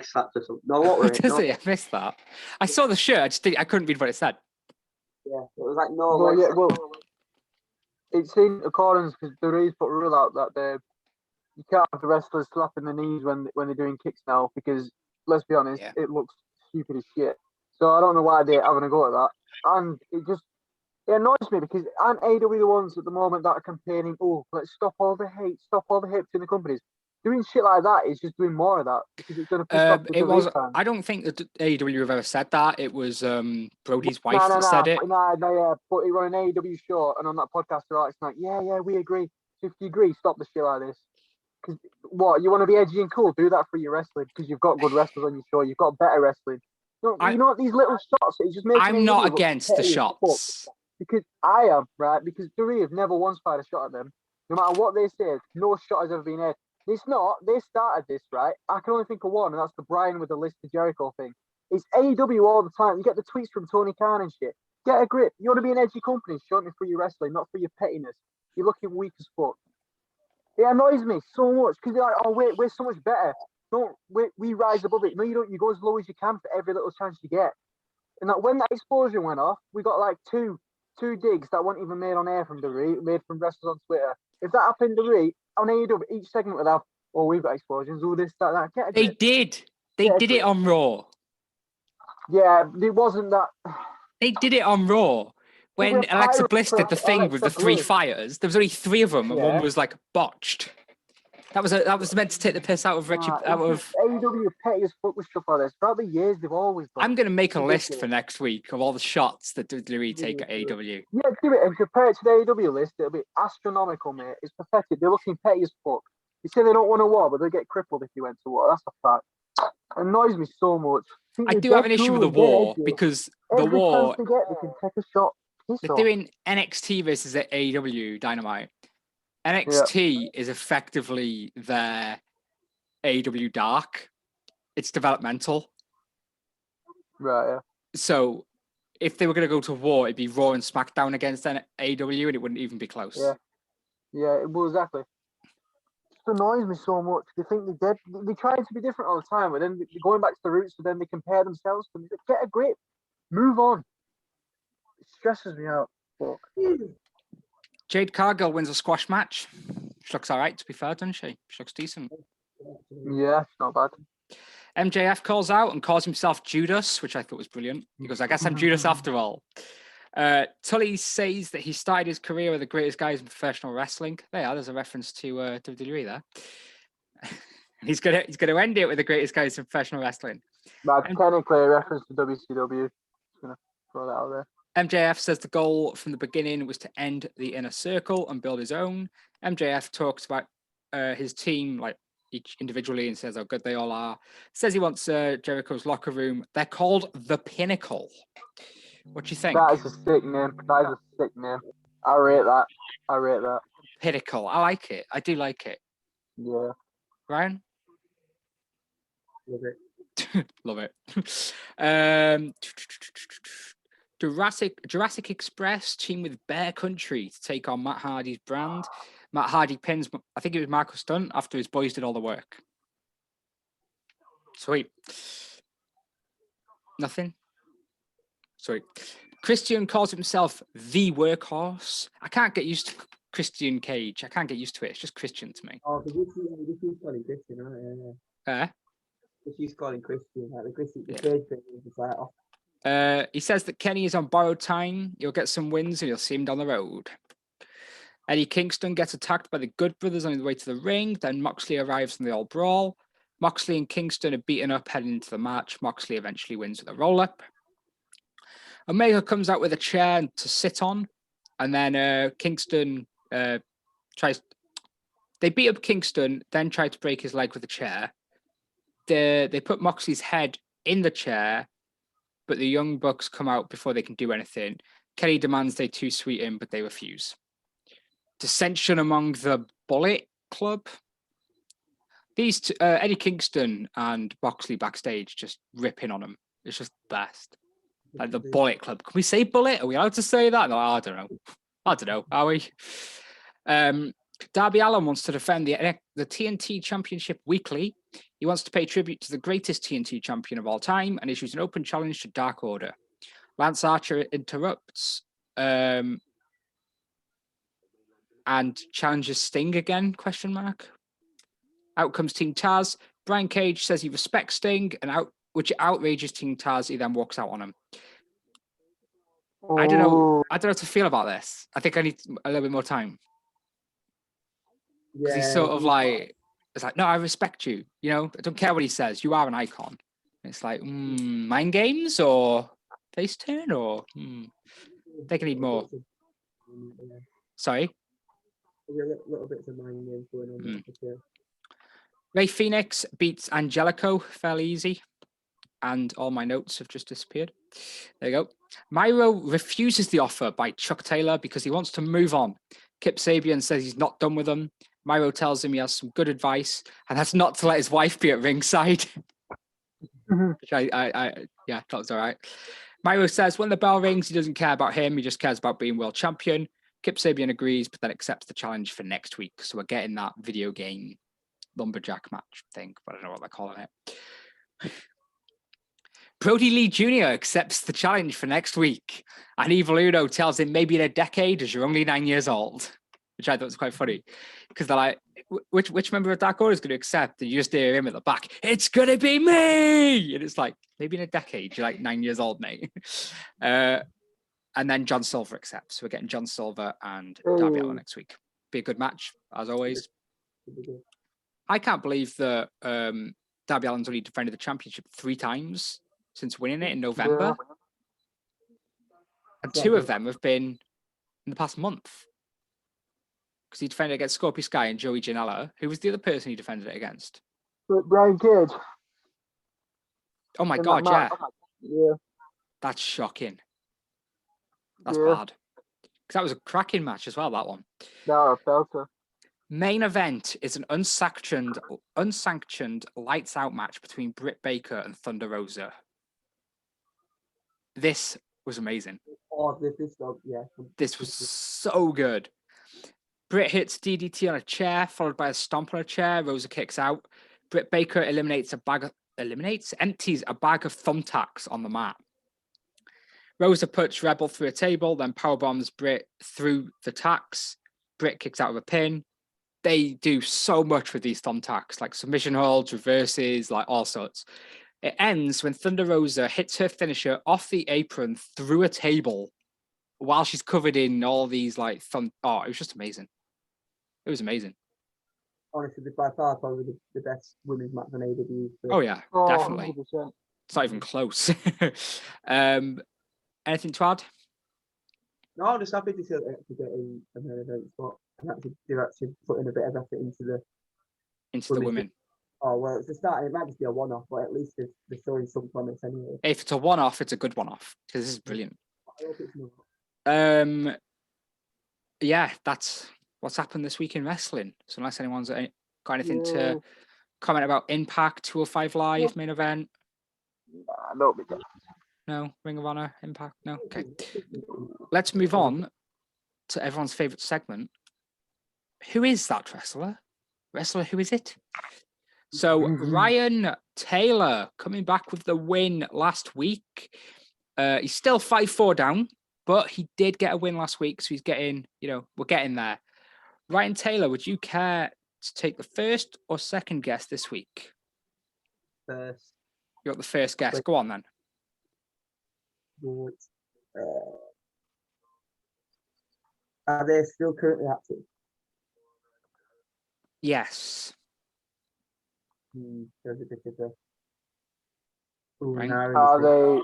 slaps or something. No, what were it? Does it? I missed that. I saw the shirt. I couldn't read what it said. Yeah, it was like no. Well, yeah, well, it's in accordance because the Reeds put a rule out that you can't have the wrestlers slapping the knees when they're doing kicks now because let's be honest, it looks stupid as shit. So I don't know why they're having a go at that, and it annoys me because aren't AEW the ones at the moment that are campaigning? Oh, let's stop all the hate, stop all the hate between the companies. Doing shit like that is just doing more of that because it's going to piss off the WWE fans. I don't think that AEW have ever said that. It was Brody's wife that said it. No, but it was an AEW show, and on that podcast, they're like, yeah, we agree. So if you agree, stop the shit like this. Because what, you want to be edgy and cool? Do that for your wrestling because you've got good wrestlers on your show. You've got better wrestling. You know these little shots. It just makes. I'm not against the shots. Because I am, right? Because WWE have never once fired a shot at them. No matter what they say, no shot has ever been aired. It's not. They started this, right? I can only think of one, and that's the Bryan with the list of Jericho thing. It's AEW all the time. You get the tweets from Tony Khan and shit. Get a grip. You want to be an edgy company, show me for your wrestling, not for your pettiness. You're looking weak as fuck. It annoys me so much because they're like, oh, wait, we're so much better. we rise above it. No, you don't. You go as low as you can for every little chance you get. And that when that explosion went off, we got like two digs that weren't even made on air from WWE, made from wrestlers on Twitter. If that happened to WWE, on AEW, each segment would have, oh, we've got explosions, all this, that. They did. They did it on Raw. Yeah, it wasn't that. They did it on Raw. When Alexa Bliss did the thing with the 3 fires, there was only 3 of them, and one was like botched. That was meant to take the piss out of AEW petty as fuck with stuff like this. Throughout the years, they've always done. I'm going to make a list for next week of all the shots that WWE take at AEW. Yeah, do it. And compare it to the AEW list, it'll be astronomical, mate. It's pathetic. They're looking petty as fuck. You say they don't want a war, but they get crippled if you went to war. That's a fact. It annoys me so much. I do have an issue with the war because the war. They can take a shot. They're doing NXT versus AEW Dynamite. NXT is effectively their AEW Dark. It's developmental. Right, yeah. So if they were going to go to war, it'd be Raw and SmackDown against AEW, and it wouldn't even be close. Yeah, well, exactly. It annoys me so much. They think they're dead. They try to be different all the time, but then they're going back to the roots, but then they compare themselves to them. Get a grip. Move on. It stresses me out. Fuck. Jade Cargill wins a squash match. She looks all right, to be fair, doesn't she? She looks decent. Yeah, it's not bad. MJF calls out and calls himself Judas, which I thought was brilliant. He goes, I guess I'm Judas after all. Tully says that he started his career with the greatest guys in professional wrestling. There's a reference to WWE there. he's gonna end it with the greatest guys in professional wrestling. That's technically a reference to WCW. Just gonna throw that out there. MJF says the goal from the beginning was to end the inner circle and build his own. MJF talks about his team, like each individually, and says how good they all are. Says he wants Jericho's locker room. They're called the Pinnacle. What do you think? That is a sick name. I rate that. Pinnacle. I like it. I do like it. Yeah. Bryan? Love it. Love it. Jurassic Express team with Bear Country to take on Matt Hardy's brand. Matt Hardy pins, I think it was Marcus Stunt, after his boys did all the work. Sweet. Nothing? Sweet. Christian calls himself the workhorse. I can't get used to Christian Cage. I can't get used to it. It's just Christian to me. Oh, because this is calling Christian, right? Yeah. She's calling Christian. Like the Cage thing is just like, oh. He says that Kenny is on borrowed time. You'll get some wins and you'll see him down the road. Eddie Kingston gets attacked by the Good Brothers on his way to the ring. Then Moxley arrives and they all brawl. Moxley and Kingston are beaten up heading into the match. Moxley eventually wins with a roll-up. Omega comes out with a chair to sit on. And then Kingston tries... They beat up Kingston, then try to break his leg with a chair. They put Moxley's head in the chair, but the Young Bucks come out before they can do anything. Kenny demands they too sweet him, but they refuse. Dissension among the Bullet Club. These two, Eddie Kingston and Moxley backstage just ripping on him. It's just the best. Like the Bullet Club. Can we say Bullet? Are we allowed to say that? No, I don't know. Are we? Darby Allin wants to defend the TNT Championship weekly. He wants to pay tribute to the greatest TNT champion of all time and issues an open challenge to Dark Order. Lance Archer interrupts and challenges Sting again, ? Out comes Team Taz. Brian Cage says he respects Sting, which outrages Team Taz. He then walks out on him. I don't know how to feel about this. I think I need a little bit more time. Because he's sort of like, it's like, no, I respect you. You know, I don't care what he says. You are an icon. And it's like, mind games or face turn or I think I need more. Sorry? There's a little bit of mind games going on there. Ray Phoenix beats Angelico fairly easy. And all my notes have just disappeared. There you go. Myro refuses the offer by Chuck Taylor because he wants to move on. Kip Sabian says he's not done with them. Myro tells him he has some good advice, and that's not to let his wife be at ringside. Which I thought was all right. Myro says when the bell rings, he doesn't care about him. He just cares about being world champion. Kip Sabian agrees, but then accepts the challenge for next week. So we're getting that video game lumberjack match thing, but I don't know what they're calling it. Brody Lee Jr. accepts the challenge for next week, and Evil Uno tells him maybe in a decade, as you're only 9 years old, which I thought was quite funny, because they're like, which member of Dark Order is going to accept? And you just hear him at the back, it's going to be me! And it's like, maybe in a decade, you're like 9 years old, mate. And then John Silver accepts. So we're getting John Silver and Darby Allin next week. Be a good match, as always. I can't believe that Darby Allin's only defended the championship 3 times since winning it in November. Yeah. And 2 of them have been in the past month. Because he defended against Scorpio Sky and Joey Janela. Who was the other person he defended it against? Brian Cage. Oh my God, yeah. Yeah. That's shocking. That's Yeah. bad. Because that was a cracking match as well, that one. No, a belter. Main event is an unsanctioned lights out match between Britt Baker and Thunder Rosa. This was amazing. Oh, this is so, yeah. This was so good. Britt hits DDT on a chair, followed by a stomp on a chair. Rosa kicks out. Britt Baker empties a bag of thumbtacks on the mat. Rosa puts Rebel through a table, then powerbombs Britt through the tacks. Britt kicks out of a pin. They do so much with these thumbtacks, like submission holds, reverses, like all sorts. It ends when Thunder Rosa hits her finisher off the apron through a table while she's covered in all these like Oh, it was just amazing. It was amazing. Honestly, by far probably the best women's match on AEW. Oh yeah, definitely. 100%. It's not even close. Anything to add? No, I'm just happy to see that to get in a main event spot and actually put in a bit of effort into the women. Oh well, it's a start. It might just be a one-off, but at least they're showing some promise anyway. If it's a one-off, it's a good one-off because this is brilliant. I hope it's not. Yeah, that's what's happened this week in wrestling. So unless anyone's got anything to comment about Impact 205 Live main event. No, we don't. No, Ring of Honor, Impact, no. Okay, let's move on to everyone's favorite segment. Who is that wrestler? Who is it? So Ryan Taylor coming back with the win last week. He's still 5-4 down, but he did get a win last week, so he's getting, we're getting there. Ryan Taylor, would you care to take the first or second guess this week? First. You got the first guess. Go on then. Are they still currently active? Yes. There's a bit of a... Right. Are they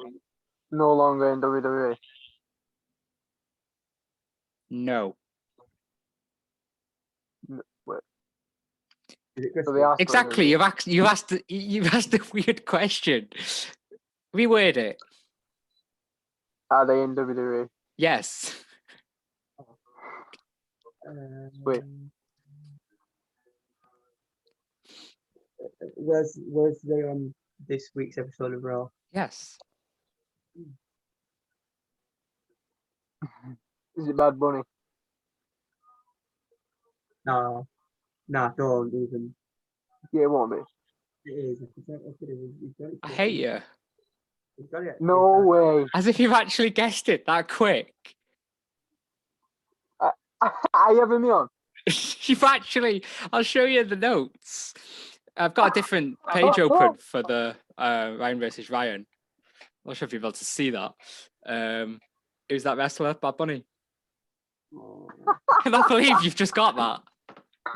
no longer in WWE? No. Wait. Is it So they are still Exactly. in You've asked a weird question. Reword it. Are they in WWE? Yes. Wait. Was they on this week's episode of Raw? Yes. Is it Bad Bunny? No, don't even. Yeah, it won't be. It is. I hate you. No way. As if you've actually guessed it that quick. I have him on. You've actually, I'll show you the notes. I've got a different page open for the Ryan versus Ryan. I'm not sure if you're able to see that. Who's that wrestler? Bad Bunny. I cannot believe you've just got that.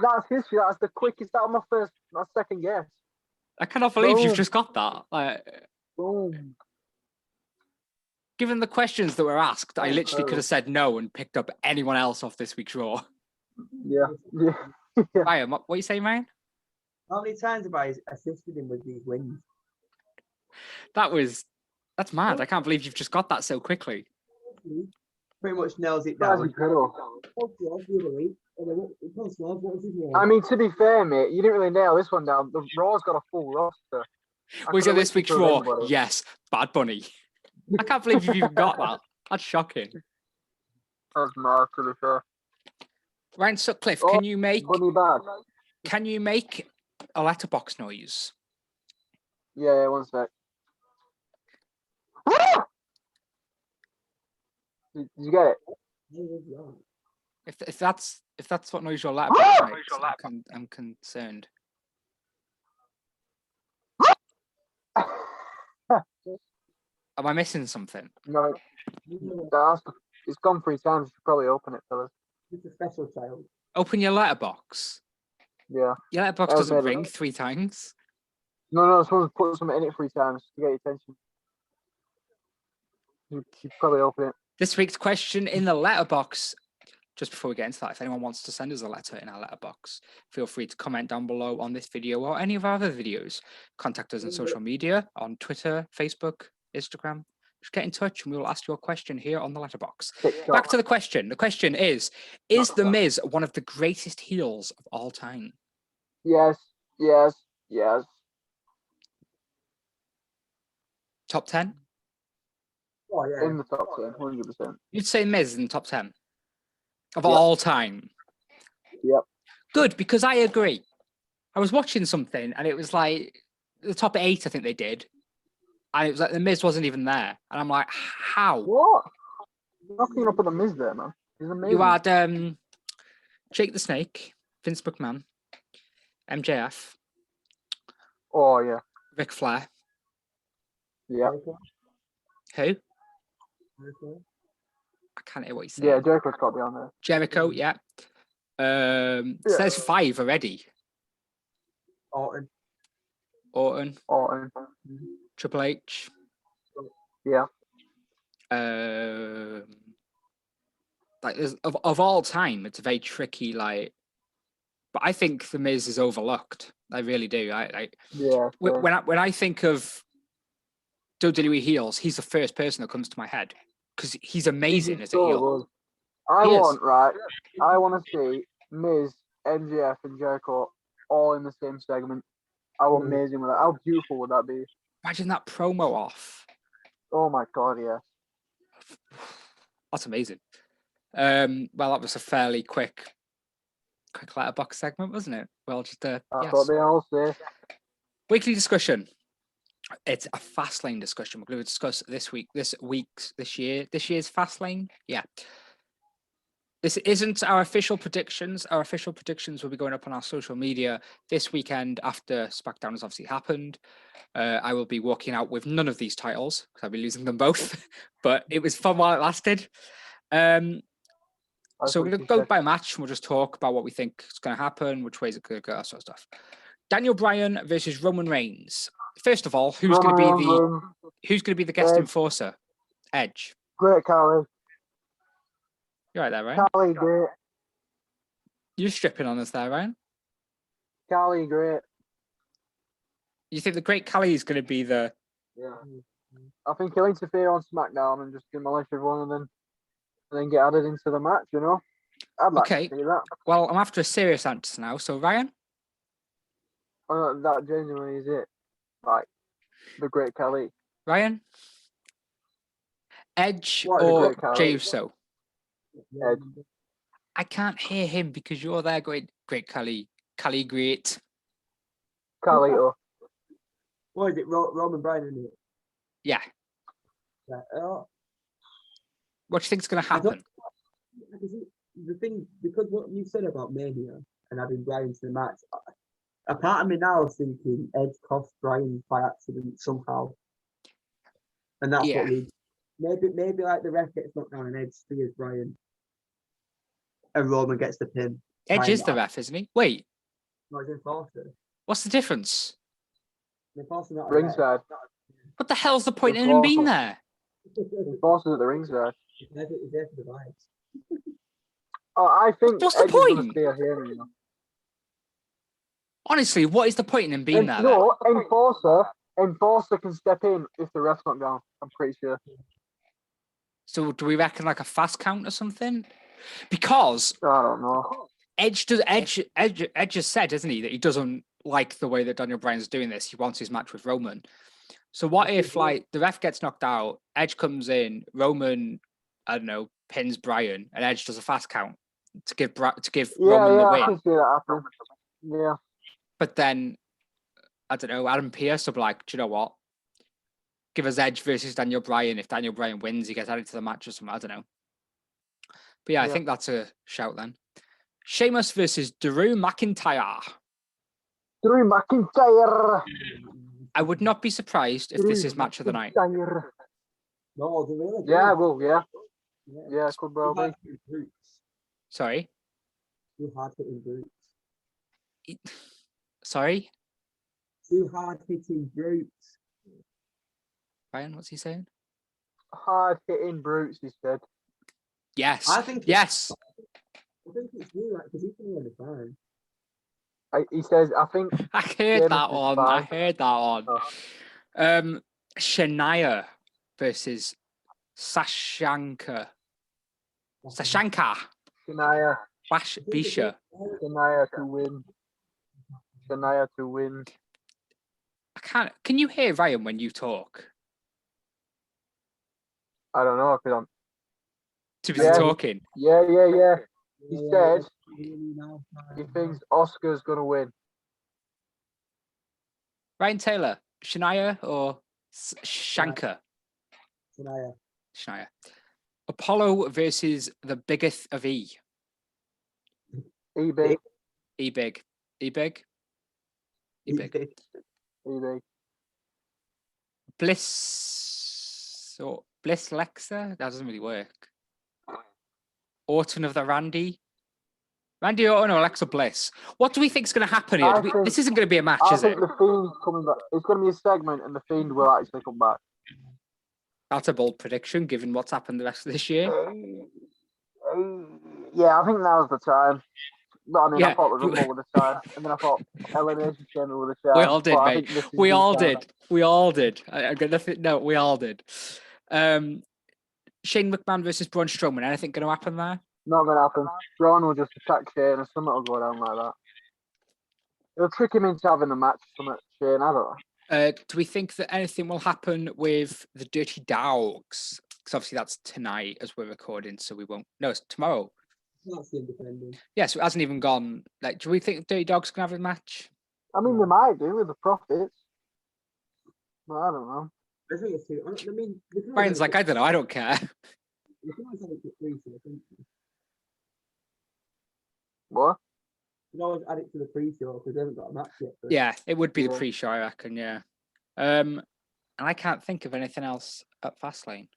That's history. That's the quickest out of my second guess. I cannot believe you've Boom. just got that. Boom. Given the questions that were asked, I literally could have said no and picked up anyone else off this week's Raw. Yeah. Ryan, what are you saying, Ryan? How many times have I assisted him with these wins? That's mad. I can't believe you've just got that so quickly. Pretty much nails it That's down. incredible. I I mean, to be fair, mate, you didn't really nail this one down. The Raw's got a full roster. Was it this week's Raw? Anybody. Yes, Bad Bunny. I can't believe you've even got that. That's shocking. That's mad, to be fair. Ryan Sutcliffe, Oh, can you make Bunny bad. a letterbox noise. Yeah, 1 sec. Did you get it? If that's what noise your letterbox makes, I'm concerned. Am I missing something? No, it's gone 3 times. You should probably open it, fellas. It's a special child. Open your letterbox. Yeah. Your letterbox doesn't ring 3 times. No, someone's put something in it 3 times to get your attention. You should probably open it. This week's question in the letterbox. Just before we get into that, if anyone wants to send us a letter in our letterbox, feel free to comment down below on this video or any of our other videos. Contact us on social media, on Twitter, Facebook, Instagram. Just get in touch and we will ask your question here on the letterbox. Back to the question. The question is The Miz one of the greatest heels of all time? Yes. Top 10? Oh, yeah. In the top 10, 100%. You'd say Miz in the top 10 of all time? Yep. Good, because I agree. I was watching something and it was like the top 8, I think they did. And it was like the Miz wasn't even there. And I'm like, how? What? Nothing up with the Miz there, man. He's amazing. You had Jake the Snake, Vince McMahon, MJF. Oh, yeah. Ric Flair. Yeah. Who? I can't hear what he's saying. Yeah, Jericho's got to be on there. Jericho, yeah. Says 5 already. Orton. Triple H. Yeah. Like there's of all time, it's a very tricky, like, but I think the Miz is overlooked. I really do. When I think of WWE heels, he's the first person that comes to my head because he's amazing as a heel. I want to see Miz, MJF, and Jericho all in the same segment. How amazing would that? How beautiful would that be? Imagine that promo off. Oh my god, yeah. That's amazing. Well, that was a fairly quick letterbox segment, wasn't it? Well, just That's what they all say. Weekly discussion. It's a Fastlane discussion. We're going to discuss this year's Fastlane. Yeah. This isn't our official predictions. Our official predictions will be going up on our social media this weekend after SmackDown has obviously happened. I will be walking out with none of these titles because I'll be losing them both. But it was fun while it lasted. So we're going to go by match and we'll just talk about what we think is going to happen, which ways it could go, that sort of stuff. Daniel Bryan versus Roman Reigns. First of all, who's going to be the guest enforcer? Edge. Great Khali. You're right there, Ryan. Khali, great. You're stripping on us there, Ryan. Khali, great. You think the Great Khali is going to be the? Yeah. I think he'll interfere on SmackDown and just demolish everyone, and then get added into the match. You know. I'd like to see that. Well, I'm after a serious answer now. So Ryan. That genuinely is it. Like the Great Khali. Ryan. Edge or Jey Uso? Edge. I can't hear him because you're there, Great Khali. Khali great. Khalito. What is it? Roman Bryan, isn't it? Yeah. What do you think is going to happen? The thing, because what you said about Mania and adding Bryan to the match, a part of me now is thinking Edge cost Bryan by accident somehow, and that's what we maybe like the ref gets knocked down and Edge steers Bryan, and Roman gets the pin. Edge is the ref, isn't he? Wait. No, he's enforcer. What's the difference? Ringside. What the hell's the point in him being there? Enforcer's at the ringside. He's there for the vibes. Oh, I think. What's the point? Here, you know. Honestly, what is the point in him being there? No, enforcer can step in if the ref's not down. I'm pretty sure. So do we reckon like a fast count or something? Because I don't know. Edge has said, hasn't he, that he doesn't like the way that Daniel Bryan's doing this. He wants his match with Roman. So what if like the ref gets knocked out, Edge comes in, Roman, I don't know, pins Bryan, and Edge does a fast count to give Roman the win. I can see that happen. Yeah. But then, I don't know, Adam Pearce will be like, do you know what? Give us Edge versus Daniel Bryan. If Daniel Bryan wins, he gets added to the match or something. I don't know. But yeah, I think that's a shout then. Sheamus versus Drew McIntyre. Drew McIntyre. I would not be surprised if this is match of the night. McIntyre. No, they really Yeah, do. well, yeah. Yeah, it could well be. Sorry? Too hard hitting brutes. Sorry? Too hard hitting brutes. Brian, what's he saying? Hard hitting brutes, he said. Yes. I think yes. I think it's you, like, because he's going to fine. He says, I think. I heard that one. I heard that one. Shania versus Sashanka. Sashanka. Shania. Bischoff. Shania to win. Shania to win. I can't. Can you hear Ryan when you talk? I don't know if I'm Too busy talking. Yeah. He said he thinks Oscar's gonna win. Ryan Taylor, Shania or Shanka? Shania. Apollo versus the biggest of E. E-Big. E-Big. Bliss Lexa? That doesn't really work. Orton of the Randy Orton or Alexa Bliss? What do we think is going to happen here? This isn't going to be a match, is it? I think the Fiend's coming back. It's going to be a segment and the Fiend will actually come back. That's a bold prediction, given what's happened the rest of this year. Yeah, I think now's the time. But I mean, I thought the Rumble was the time. And then I thought Elimination Chamber was the time. We all did, mate. We all did. We all did. I got nothing. No, we all did. Shane McMahon versus Braun Strowman. Anything going to happen there? Not going to happen. Braun will just attack Shane and something will go down like that. It'll trick him into having a match with Shane. I don't know. Do we think that anything will happen with the Dirty Dogs? Because obviously that's tonight as we're recording, so we won't. No, it's tomorrow. That's independent. Yeah, so it hasn't even gone. Like, do we think Dirty Dogs can have a match? I mean, they might do with the profits. But I don't know. I think it's too. I mean, Brian's like, I don't know. I don't care. You can always have it to 3, so I think. What? You can always add it to the pre-show because they haven't got a match yet. Yeah, it would be the pre-show, I reckon. Yeah. And I can't think of anything else at Fastlane.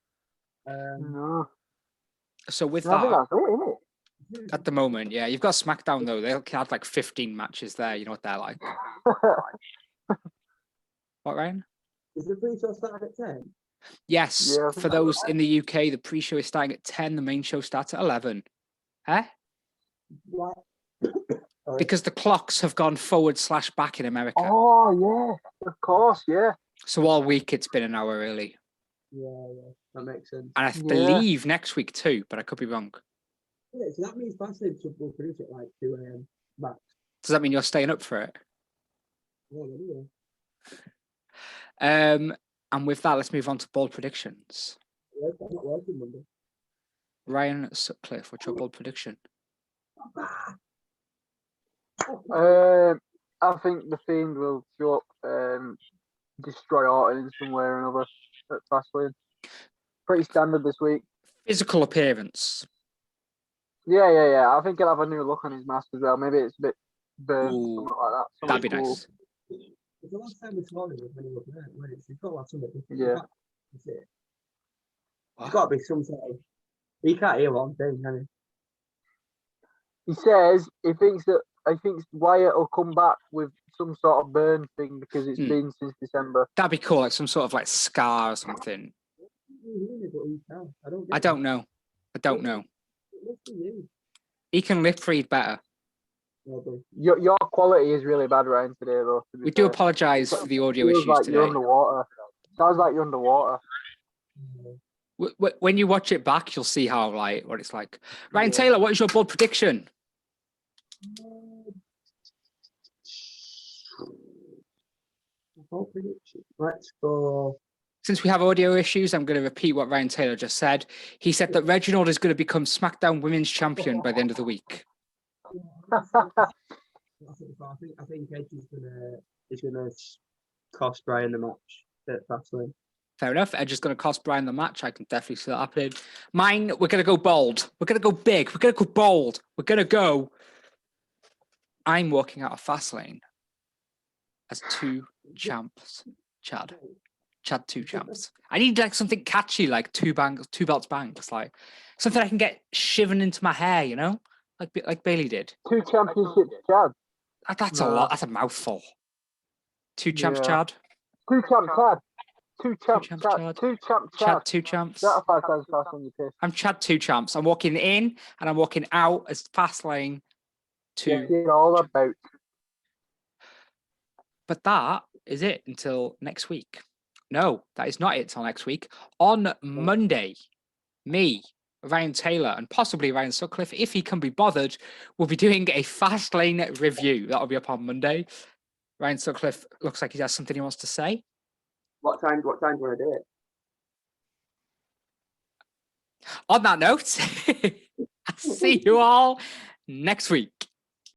No. So with I think that, that's it, isn't it? at the moment, yeah, you've got SmackDown though. They'll have like 15 matches there. You know what they're like. What, Ryan? Is the pre-show starting at 10? Yes, Yeah, for those in the UK, the pre-show is starting at 10. The main show starts at 11. Huh? What? Because the clocks have gone forward/back in America. Oh, yeah. Of course, yeah. So all week it's been an hour early. Yeah, that makes sense. And I believe next week too, but I could be wrong. Yeah, so that means Fastlane will finish at like 2 a.m. max. Does that mean you're staying up for it? Yeah, anyway. And with that, let's move on to bold predictions. Yeah, I'm not working Monday. Ryan Sutcliffe, what's your bold prediction? I think the Fiend will show up and destroy Orton in some way or another at Fastlane. Pretty standard this week. Physical appearance. Yeah. I think he'll have a new look on his mask as well. Maybe it's a bit burnt, something like that. That'd be nice. It's the last time we saw him when he was there. You've got to have something different. Yeah. There's got to be some sort of. He can't hear what I'm saying, can he? He says he thinks Wyatt will come back with some sort of burn thing because it's been since December. That'd be cool, like some sort of like scar or something. I don't know. He can lip read better. Your quality is really bad, Ryan, today, though. We do apologise for the audio issues like today. You're underwater. Sounds like you're underwater. When you watch it back, you'll see how what it's like. Ryan Taylor, what is your bold prediction? Let's go. Since we have audio issues, I'm going to repeat what Ryan Taylor just said. He said that Reginald is going to become SmackDown Women's Champion by the end of the week. I think Edge is gonna cost Bryan the match at Fastlane. Fair enough. Edge is going to cost Bryan the match. I can definitely see that happening. Mine, we're going to go bold. We're going to go big. We're going to go bold. We're going to go. I'm walking out of Fastlane as 2 champs. Chad, 2 champs. I need like something catchy, like 2 belts bangs, like something I can get shivered into my hair, you know, like Bailey did. 2 championships, Chad. That's a lot. That's a mouthful. 2 champs, Yeah. Chad. 2 champs, Chad. 2 champs, champs, Chad. Chad. 2 champs, Chad 2 champs. That 5 times fast on your piss. I'm Chad 2 champs. I'm walking in and I'm walking out as Fastlane 2. It's all about. But that is it until next week. No, that is not it till next week. On Monday, me, Ryan Taylor, and possibly Ryan Sutcliffe, if he can be bothered, will be doing a Fastlane review. That'll be up on Monday. Ryan Sutcliffe looks like he has something he wants to say. What time do you want to do it? On that note, I'll see you all next week.